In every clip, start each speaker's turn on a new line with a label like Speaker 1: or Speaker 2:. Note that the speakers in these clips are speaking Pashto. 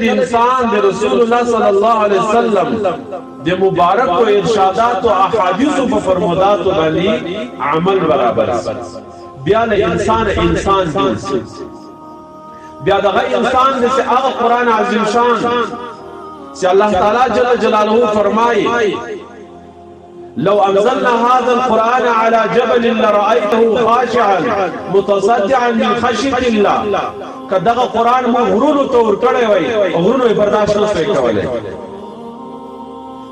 Speaker 1: انسان د رسول الله صلی الله علیه وسلم د مبارک او ارشادات او احادیث په فرمودات باندې عمل برابر بیا له انسان دي بیا دغه انسان د هغه قران عظیم شان چې الله تعالی جل جلاله فرمایي لو انزلنا هذا القران على جبل لرأيته خاشعا متصدعا من خشيه الله کداغه قران مو غرونو ته ور کړی وای غرونو برداشت نه کوي کولای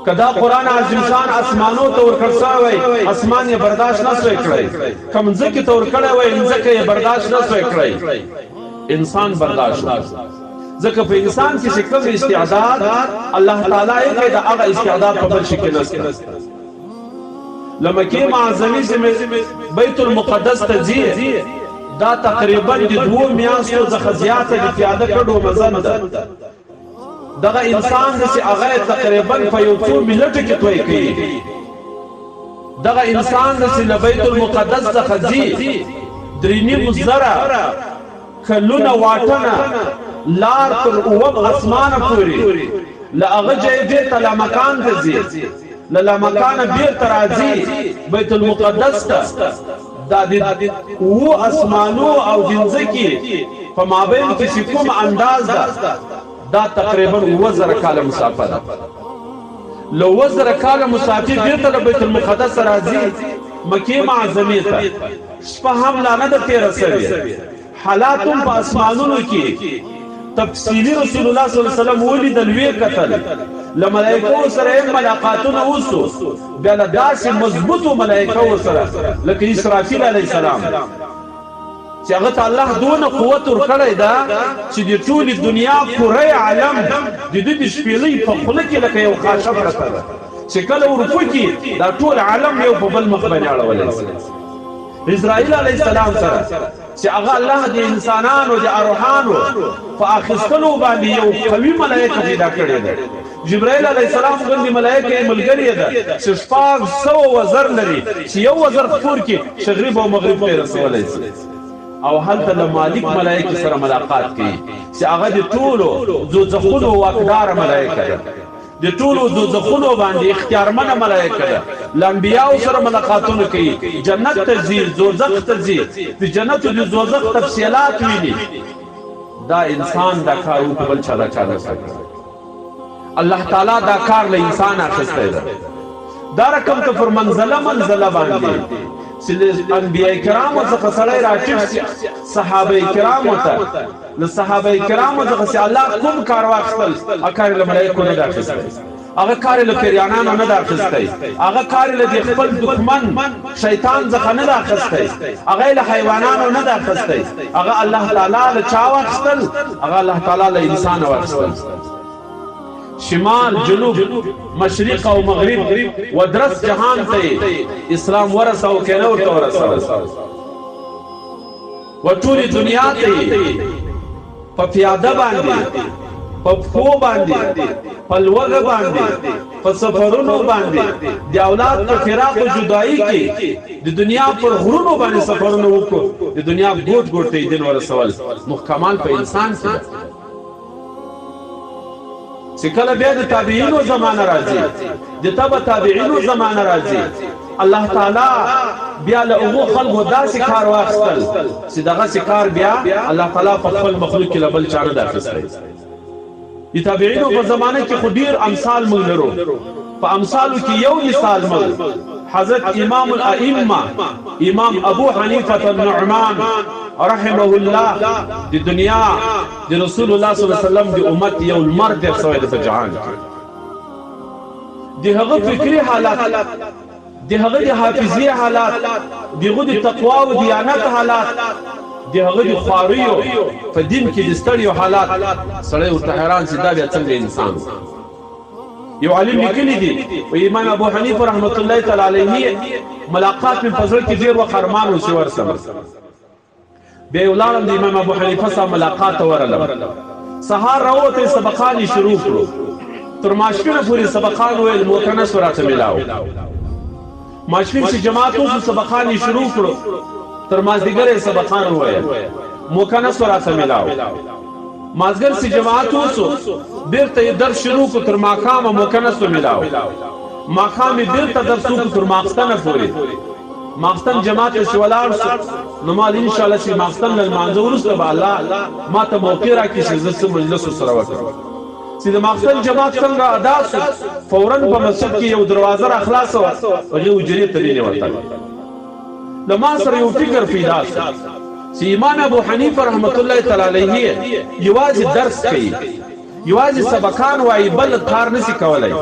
Speaker 1: کدا قران عظیم شان اسمانو ته ور کړسا وای اسمان یې برداشت نه کړی کوم ځکه ته ور کړی وای ځکه یې برداشت نه کړی انسان برداشت ځکه په انسان کې کوم استعداد الله تعالی یې د هغه استعداد په بل شکل نشته لمکه معظمه بیت المقدس ته ځي دا تقریبا د 2 میاشتو څخه زیاته د پیاده کډو مزن ده دغه انسان چې هغه تقریبا په یو څو منټو کې توي کوي دغه انسان چې بیت المقدس څخه ځي درینی مزرا کلونه واټنه لار تر اوب اسمانه پوري لاغه جې ته لا مکان ته ځي لا مکان بیر ترازی بیت المقدس ته دا د او اسمانو او جنزکی په مابین کې کوم انداز ده دا تقریبا 2000 کاله مسافه ده لو 2000 کاله مسافه بیرته بیت المقدس راځي مکه معظمه ته شپه هم لانه ده تیر سوي حالاتم په اسمانونو کې تفصیلی رسول الله صلی الله علیه وسلم ولید لوی قتل لملائکه سره ملاقاتونه وسو بیا له داسې مضبوطو ملائکه سره لکه اسرافیل علیه السلام چې هغه الله دونه قوت ورکړی دا چې د ټول دنیا پوره عالم د دې شپېلې په خوله کې لکه یو خاشه پرته ده چې کله ورپکې دا ټول عالم یو په بل مخ باندې اړولی اسرائیل علیه السلام سره چې هغه الله د انسانانو د اروحانو په اخیستلو باندې یو قوي ملائکه پیدا کړی ده جبرائیل علیه السلام غوندې ملائکه ملګری ده چې 600 وزر لري چې یو وزر خپور کې شغریب او مغرب ته رسولای شي او هلته د مالک ملائکه سره ملاقات کوي چې هغه د ټولو دوزخونو واکدار ملائکه ده د ټولو دوزخونو باندې اختیارمنه ملائکه ده لانبیاء سره ملاقاتونه کوي جنت ته ځي دوزخ ته ځي د جنت او د دوزخ تفصيلات ویني دا انسان دا کار په بل چا کوي الله تعالی دا کار له انسان اخیسته ده دا رقم ته پر منزله باندې چې انبیاء کرام څخه سره راټیټ صحابه کرام ته له صحابه کرام څخه الله کوم کار واخیستل اکار له ملائکه نه داخسته هغه کار له پیرانانو نه داخسته هغه کار له خپل دښمن شیطان څخه نه داخسته هغه له حیوانانو نه داخسته هغه الله تعالی له چا واخیستل هغه الله تعالی له انسان واخیستل شمال جنوب مشرق او مغرب ودرس جهان ته اسلام ورثه او کنه ورثه وټول دنیا ته په پیاده باندې په خو باندې په لوګ باندې په سفرونو باندې د اولاد په فراق او جدائی کې د دنیا پر غرونو باندې سفرونه وکړو د دنیا ګوټ ګوټ ته دین ورسول محکمال په انسان کې چې کله بیا د تابعینو زمانه راځي د تبع تابعینو زمانه راځي الله تعالی بیا له هغه خلکو داسې کار واخیستل چې دغه کار بیا الله تعالی په خپل مخلوق کې لبل چانه داخلي د تابعینو په زمانه کې خو ډیر امثال موږ لرو په امثالو کې یو مثال موږ حضرت امام الائمه امام ابو حنیفه النعمان رحمه الله د دنیا د رسول الله صلی الله علیه وسلم د امت یو مرد سوی د جهان د هغه فکری حالات د هغه د حافظي حالات دغه د تقوا او دیانت حالات د هغه د خواریو په دین کې د ستړیو حالات سره ورته حیران سي دا بیا څنګه انسان یو عالم لیکلی دی او امام ابو حنیفه رحمت الله تعالی علیه ملاقات په فضل کې ډیر وخرمان او شور سره به ولادم د امام ابو حنیفه سره ملاقات ورلم سهار راوته سبقان شروع کړو تر ماشینه پوری سبقان ویل موکنه سورته ملاو ماشین چې جماعت اوس سبقان شروع کړو تر مازدیګر سبقان ویل موکنه سورته ملاو مازګر سي جماعت وسو بیرته درس شروع کو تر ماقامه مکنسو ملاو ماقامه بیرته درسو کو تر ماقستانه پوری ماقستان جماعت سوالار نو مال ان شاء الله چې ماقستان له منظور سره الله ما ته موقع راکړي چې زه مجلس سره وکړم چې د ماقستان جماعت څنګه ادا شو فورا په مسجد کې یو دروازه را خلاص و او یو جری ته نه ورته د ما سره یو فکر پیدا شو چې امام ابو حنیفه رحمت الله تعالی علیه یوازې درس کوي یوازې سبقان وایي بل کار نشي کولای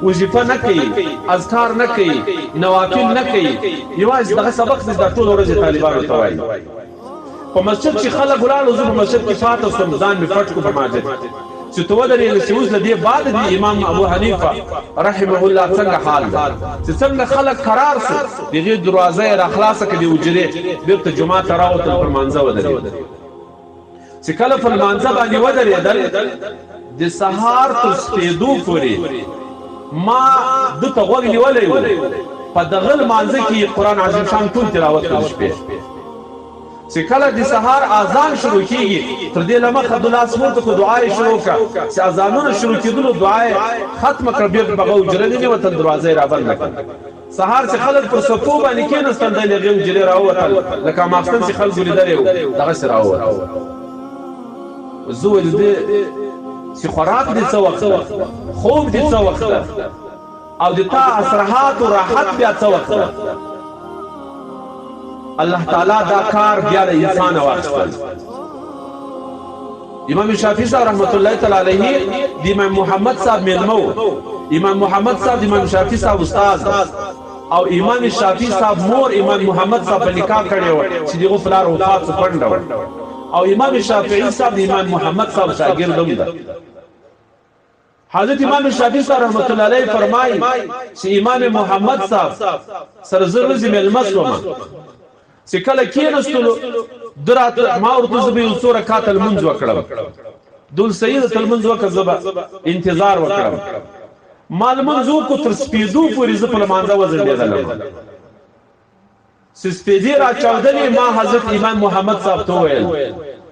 Speaker 1: وظیفه نه کوي اذکار نه کوي نوافل نه کوي یوازې دغه سبق د ټول ورځې طالبانو ته وایي په مسجد چې خلک ولاړو زه په مسجد کې فاتح سم ځان مې پټ کو په مسجد چې تو ودرې چې اوس لدی بعد دی امام ابو حنیفه رحمه الله څنګه حال ده چې څنګه خلک قرار سو دغه دروازه را خلاصه کړي وجره بیرته جمعه تراوت پر منځه ودرې چې کله پر منځه باندې ودرېدل د سهار تر سپېدو پورې ما د تغوږ نیولې و په دغه منځه کې قران عظیم شان ټول تلاوت کړی شپې چې کله د سهار اذان شروع کیږي تر دې لمخه د لاس مونږ ته دعای شروع کړه چې اذانونه شروع کیدلو دعای ختم کړ بیا بغو جره نه وته دروازه را بند کړه سهار چې خلک پر صفو باندې کېناستل د لغم جری راوتل لکه ماخستن چې خلک لیدل دغه سره راوت زو دې چې خوراک دې څه وخت خوب دې څه وخت او د تا اسرحات او راحت بیا څه وخت الله تعالی دا کار بیا د انسان واخستل امام شافعی صاحب رحمت الله تعالی علیه د امام محمد صاحب میلمو امام محمد صاحب د امام شافعی صاحب استاد او امام شافعی صاحب مور امام محمد صاحب په نکاح کړي و چې دغه فلار وفات پندو او امام شافعی صاحب د امام محمد صاحب شاګرد هم ده حضرت امام شافعی صاحب رحمت الله علیه فرمایي چې امام محمد صاحب سرزر زم المسلمه چې کله کېنستلو درات ما ورته زبې یو څو رکعات المنځ وکړم دول سید المنځ وکړ زبا انتظار وکړم مال منځو کو تر سپېدو پورې ز په مانځه وزندېدل سپېدې را چاودلې ما حضرت امام محمد صاحب ته ویل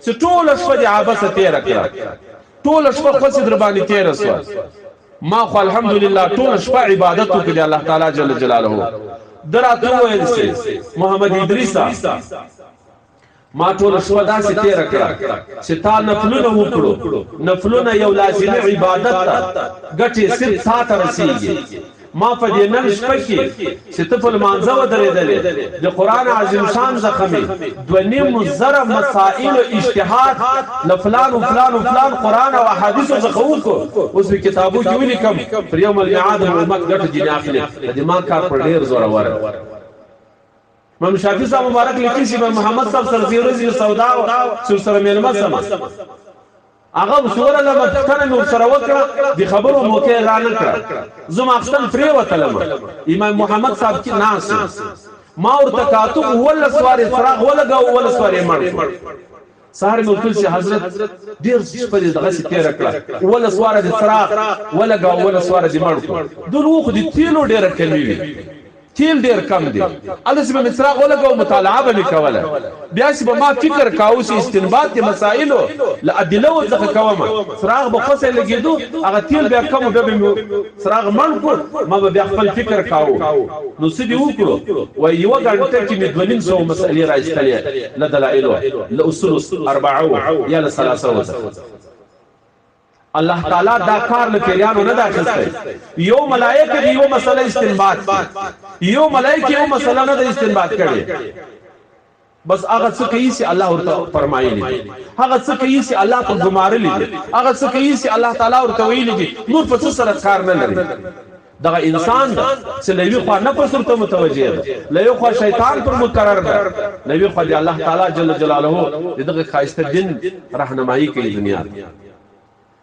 Speaker 1: چې ټول شپه د عباسه تیر کړه ټول شپه خو در باندې تیر وسو ما خو الحمدلله ټول شپه عبادت وکړه الله تعالی جل جلاله درات ویل سي محمد ادریس ما ټول شو داسې تیر کړه چې تا نفلونه وکړو نفلونه یو لازمي عبادت ده ګټي صرف تا ته رسیږي ما په دې نن شپه کې چې ته په مانځه ودرېدلې د قران عظیم شان زخمي 2.5 زره مسائل او اجتهاد لفلان وفلان وفلان قران او احاديث زخوکو اوس په کتابو کې ولیکم پر یوم الميعاد علماء ګټه دي اخلي د ما کار پر ډیر زور اور امام شافعي صاحب مبارک لیکي چې محمد صاحب سره زیرو سودا او سره ملما سما هغه سوره لما کنه نور سره وکړه د خبرو موقع را نه کړه زما اصلا فری وتلم امام محمد صاحب کې ناس ما ورته کاتو ول سواره فراغ ولګاو ول سواره مړ سهار نو ټول چې حضرت ډیر شپه دغه تیر کړه ول سواره د فراغ ولګاو ول سواره د مړ دوه خو د تیلو ډیر کمی وي تیل ډیر کم دي الله سبحانه مصراغ ولګاو مطالعه به کوله بیا چې ما فکر کاوه چې استنباط د مسائلو ل ادله ځخه کوم فراغ به خاصه لګیدو هغه تیل بیا کم به فراغ من کو ما به خپل فکر کاوه نو سدي وکړو و یو غنټه کې مې 200 مسئله راځتلې ل دلایل ل اصول 40 یا ل 30 الله تعالی دا کار له پیرانو نه داخسته یو ملائکه دی یو مسله استنباط یو ملائکه یو مسله نه استنباط کړي بس هغه څه کوي چې الله ورته فرمایلی هغه څه کوي چې الله په ګمارلی هغه څه کوي چې الله تعالی ورته ویلی دي نور په څه سره کار نه لري دغه انسان دا چې لوي خو نه پر سرته متوجه ده لوي خو شیطان پر مقرر ده لوي خو دی الله تعالی جل جلاله دغه خاصه دین راهنمایي کوي دنیا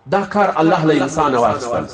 Speaker 1: دا کار الله له انسان واخستل